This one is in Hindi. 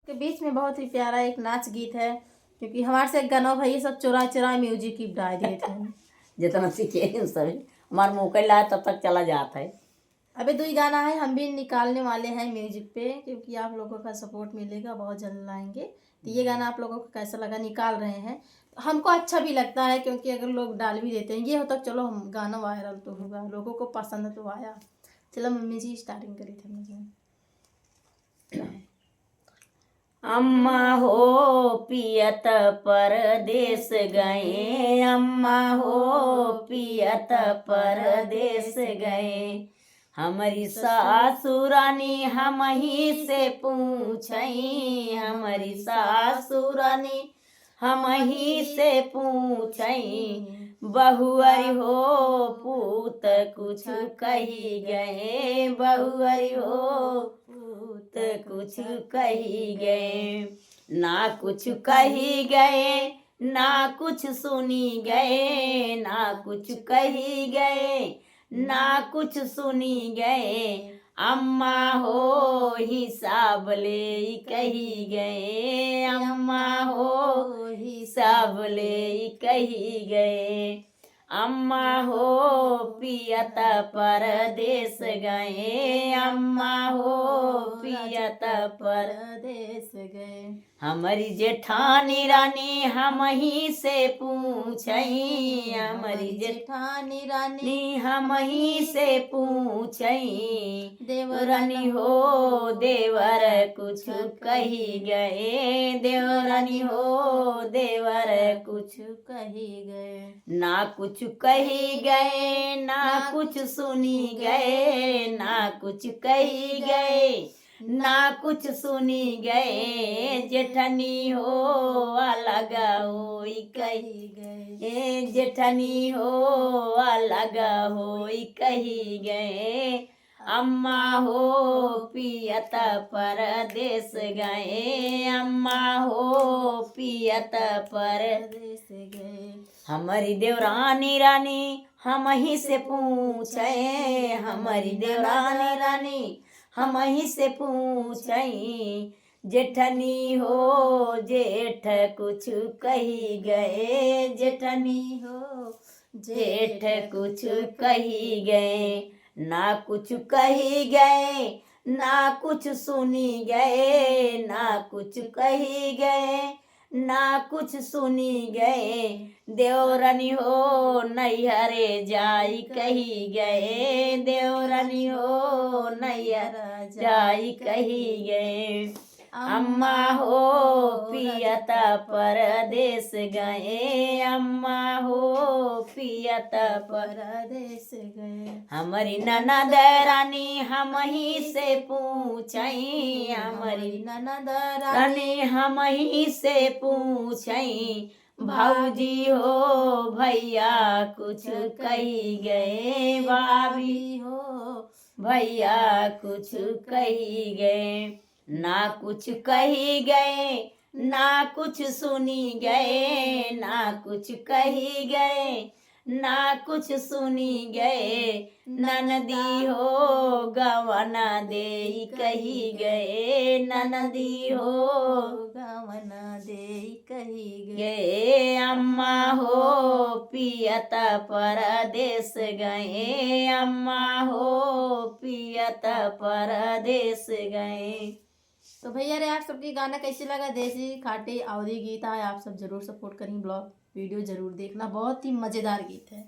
के बीच में बहुत ही प्यारा एक नाच गीत है, क्योंकि हमारे से गाना भाई सब चोरा चोरा म्यूजिक की डाल दिए थे। जितना सीखे सब हमारा मौका लाया तब तक चला जाता है। अबे दो ही गाना है, हम भी निकालने वाले हैं म्यूजिक पे, क्योंकि आप लोगों का सपोर्ट मिलेगा, बहुत जल्द लाएंगे। तो ये गाना आप लोगों को कैसा लगा, निकाल रहे हैं। हमको अच्छा भी लगता है, क्योंकि अगर लोग डाल भी देते हैं ये होता चलो हम गाना वायरल तो होगा, लोगों को पसंद तो आया। चलो मम्मी जी स्टार्टिंग करी थे मुझे। अम्मा हो पियत परदेस गए, अम्मा हो पियत परदेस गए। हमारी सासुरानी हम ही से पूछई, हमारी सासुरानी हम ही से पूछई। बहुअरी हो पूत कुछ कही गए, बहुअरी हो पूत कुछ कही गए। ना कुछ कही गए ना कुछ सुनी गए, ना कुछ कही गए ना कुछ सुनी गए। अम्मा हो हिसाब ले कही गए, अम्मा हो हिसाब ले कही गए। अम्मा हो पियत परदेस गए, अम्मा हो पियत परदेस गए। हमारी जेठानी रानी हम ही से पूछई, हमारी जेठानी रानी हम ही से पूछई। देवरानी हो देवर कुछ कही गए, देवरानी हो देवर कुछ कही गए। ना कुछ कही गए ना कुछ सुनी गए, ना कुछ कही गए ना कुछ सुनी गए। जेठनी हो अलग होई कही गए, जेठनी हो अलग होई कही गए। अम्मा हो पियत परदेस गए, अम्मा हो पियत परदेस गए। हमारी देवरानी रानी हम ही से पूछे, हमारी देवरानी रानी हम ही से पूछई। जेठनी हो जेठ कुछ कही गए, जेठनी हो जेठ कुछ कही गए। ना कुछ कही गए ना कुछ सुनी गए, ना कुछ कही गए ना कुछ सुनी गए। देवरानी हो नैहरे जाई कही गए, देवरानी हो नैहर जाई कही गए। अम्मा हो पियत परदेस गए, अम्मा हो पियत परदेस गए। हमारी ननद रानी हम ही से पूछई, हमारी ननद रानी हम ही से पूछई। भौजी हो भैया कुछ कही गए, भाभी हो भैया कुछ कही गए। ना कुछ कही गए ना कुछ सुनी गए, ना कुछ कही गए ना कुछ सुनी गए। ननदी हो गवना दे कही गए, ननदी हो गवना दे कही गए। अम्मा हो पियत परदेस गए, अम्मा हो पियत परदेस गए। तो भैया रे आप सबके गाना कैसे लगा, देसी खाटी अवधी गीत है, आप सब जरूर सपोर्ट करें, ब्लॉग वीडियो जरूर देखना, बहुत ही मज़ेदार गीत है।